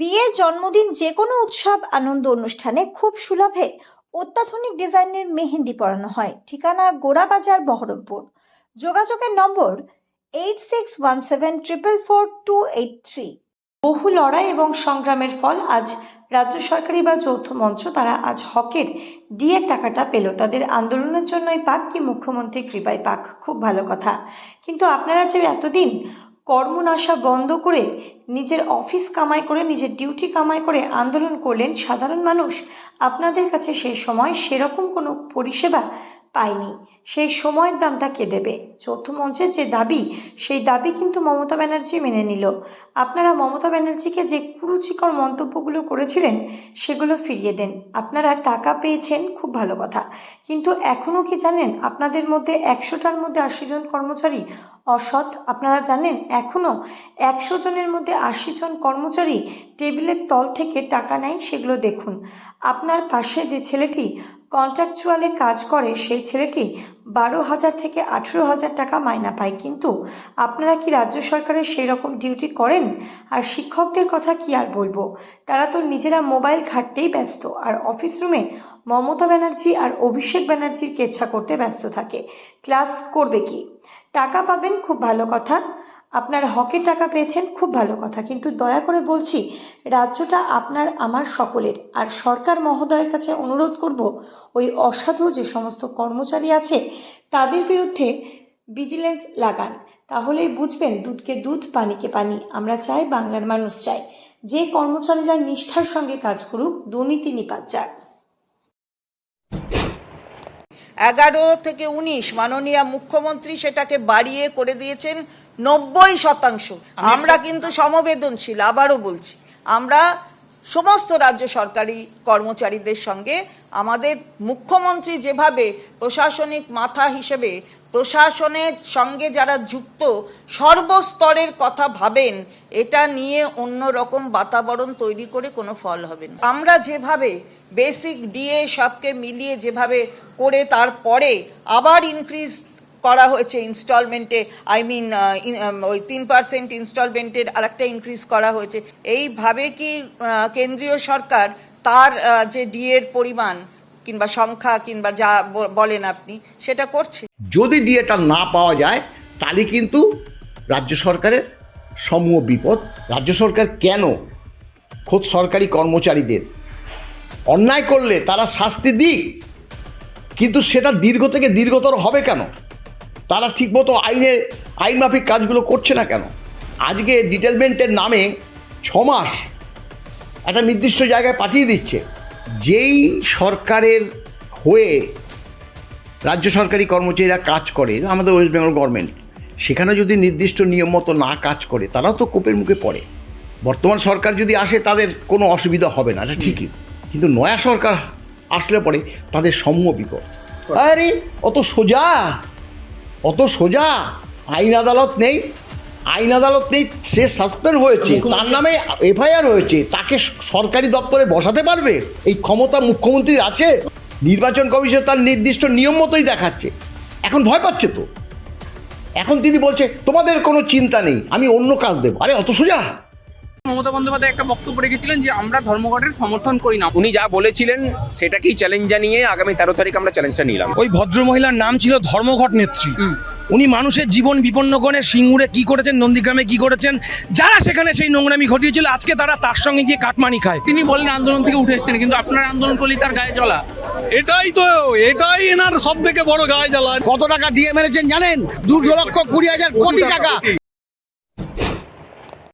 বিয়ে, জন্মদিন, যে কোনো উৎসব আনন্দ অনুষ্ঠানে খুব সুলভে অত্যাধুনিক ডিজাইনের মেহেন্দি পরানো হয়। ঠিকানা গোড়াবাজার, বহরমপুর। যোগাযোগের নম্বর 8617444283। বহু লড়াই এবং সংগ্রামের ফল আজ রাজ্য সরকারি বা যৌথ মঞ্চ তারা আজ হকের ডিএর টাকাটা পেল। তাদের আন্দোলনের জন্যই পাক কি মুখ্যমন্ত্রীর কৃপায় পাক, খুব ভালো কথা। কিন্তু আপনারা যে এতদিন কর্মনাশা বন্ধ করে নিজের অফিস কামাই করে, নিজের ডিউটি কামাই করে আন্দোলন করলেন, সাধারণ মানুষ আপনাদের কাছে সেই সময় সেরকম কোনো পরিষেবা পায়নি। সেই সময়ের দামটা কে দেবে? চৌথ মঞ্চের যে দাবি, সেই দাবি কিন্তু মমতা ব্যানার্জি মেনে নিল। আপনারা মমতা ব্যানার্জিকে যে কুরুচিকর মন্তব্যগুলো করেছিলেন সেগুলো ফিরিয়ে দেন। আপনারা টাকা পেয়েছেন, খুব ভালো কথা, কিন্তু এখনও কি জানেন আপনাদের মধ্যে 100টার মধ্যে 80 জন কর্মচারী অসৎ? আপনারা জানেন এখনও 100 জনের মধ্যে 80 জন কর্মচারী টেবিলের তল থেকে টাকা নেয়? সেগুলো দেখুন। আপনার পাশে যে ছেলেটি কন্ট্রাকচুয়ালে কাজ করে, সেই ছেলেটি 12,000 থেকে 18,000 টাকা মাইনা পায়। কিন্তু আপনারা কি রাজ্য সরকারের সেই রকম ডিউটি করেন? আর শিক্ষকদের কথা কি আর বলবো, তারা তো নিজেরা মোবাইল ঘাঁটতেই ব্যস্ত, আর অফিস রুমে মমতা ব্যানার্জি আর অভিষেক ব্যানার্জির কেচ্ছা করতে ব্যস্ত থাকে। ক্লাস করবে কি? টাকা পাবেন, খুব ভালো কথা, আপনার হকের টাকা পেয়েছেন, খুব ভালো কথা, কিন্তু দয়া করে বলছি রাজ্যটা আপনার আমার সকলের। আর সরকার মহোদয়ের কাছে অনুরোধ করব, ওই অসাধু যে সমস্ত কর্মচারী আছে তাদের বিরুদ্ধে ভিজিলেন্স লাগান, তাহলেই বুঝবেন দুধকে দুধ, পানিকে পানি। আমরা চাই, বাংলার মানুষ চায়, যে কর্মচারীরা নিষ্ঠার সঙ্গে কাজ করুক, দুর্নীতি নিপাত যাক। 11 থেকে 19 মাননীয় মুখ্যমন্ত্রী সেটাকে বাড়িয়ে করে দিয়েছেন 90%। আমরা কিন্তু সমবেদনশীল, আবারও বলছি, আমরা সমস্ত রাজ্য সরকারি কর্মচারীদের সঙ্গে আমাদের মুখ্যমন্ত্রী যেভাবে প্রশাসনিক মাথা হিসেবে প্রশাসনের সঙ্গে যারা যুক্ত সর্বস্তরের কথা ভাবেন, এটা নিয়ে অন্য রকম বাতাবরণ তৈরি করে কোনো ফল হবে না। আমরা যেভাবে বেসিক ডিএ সবকে মিলিয়ে যেভাবে করে তারপরে আবার ইনক্রিজ করা হয়েছে ইনস্টলমেন্টে, ওই 3% ইনস্টলমেন্টের আরেকটা ইনক্রিজ করা হয়েছে, এইভাবে কি কেন্দ্রীয় সরকার তার যে ডিএর পরিমাণ কিংবা সংখ্যা কিংবা যা বলেন আপনি সেটা করছে? যদি ডিএটা না পাওয়া যায় তাহলে কিন্তু রাজ্য সরকারের সমূহ বিপদ। রাজ্য সরকার কেন খোদ সরকারি কর্মচারীদের অন্যায় করলে তারা শাস্তি দিক, কিন্তু সেটা দীর্ঘ থেকে দীর্ঘতর হবে কেন? তারা ঠিকমতো আইন মাফিক কাজগুলো করছে না কেন? আজকে ডিটেলমেন্টের নামে 6 মাস একটা নির্দিষ্ট জায়গায় পাঠিয়ে দিচ্ছে। যেই সরকারের হয়ে রাজ্য সরকারি কর্মচারীরা কাজ করে, আমাদের ওয়েস্ট বেঙ্গল গভর্নমেন্ট, সেখানে যদি নির্দিষ্ট নিয়ম মতো না কাজ করে তারাও তো কোপের মুখে পড়ে। বর্তমান সরকার যদি আসে তাদের কোনো অসুবিধা হবে না, এটা ঠিকই, কিন্তু নয়া সরকার আসলে পরে তাদের সমূহ বিপদ। আরে অত সোজা আইন আদালত নেই, সে সাসপেন্ড হয়েছে, তার নামে এফআইআর হয়েছে, তাকে সরকারি দপ্তরে বসাতে পারবে এই ক্ষমতা মুখ্যমন্ত্রীর আছে? নির্বাচন কমিশন তার নির্দিষ্ট নিয়ম মতোই দেখাচ্ছে। এখন ভয় পাচ্ছে তো, এখন তিনি বলছে তোমাদের কোনো চিন্তা নেই, আমি অন্য কাজ দেবো। আরে অত সোজা? মমতা বন্দ্যোপাধ্যায় একটা বক্তব্য রেখেছিলেন যে আমরা ধর্মঘটের সমর্থন করি না। উনি যা বলেছিলেন সেটাকেই চ্যালেঞ্জ জানিয়ে আগামী 13 তারিখ আমরা চ্যালেঞ্জটা নিলাম। ওই ভদ্রমহিলার নাম ছিল ধর্মঘট নেত্রী। উনি মানুষের জীবন বিপন্ন করে সিঙ্গুরে কি করেছেন, নন্দীগ্রামে কি করেছেন, যারা সেখানে সেই নোংরামি ঘটিয়েছিল আজকে তারা তার সঙ্গে গিয়ে কাটমানি খায়। তিনি বলেন আন্দোলন থেকে উঠে এসেছেন, কিন্তু আপনার আন্দোলন করলেই তার গায়ে জ্বলা। এটাই এনার সব থেকে বড় গায়ে জ্বালা। কত টাকা দিয়ে মেরেছেন জানেন? 2,20,000 কোটি টাকা।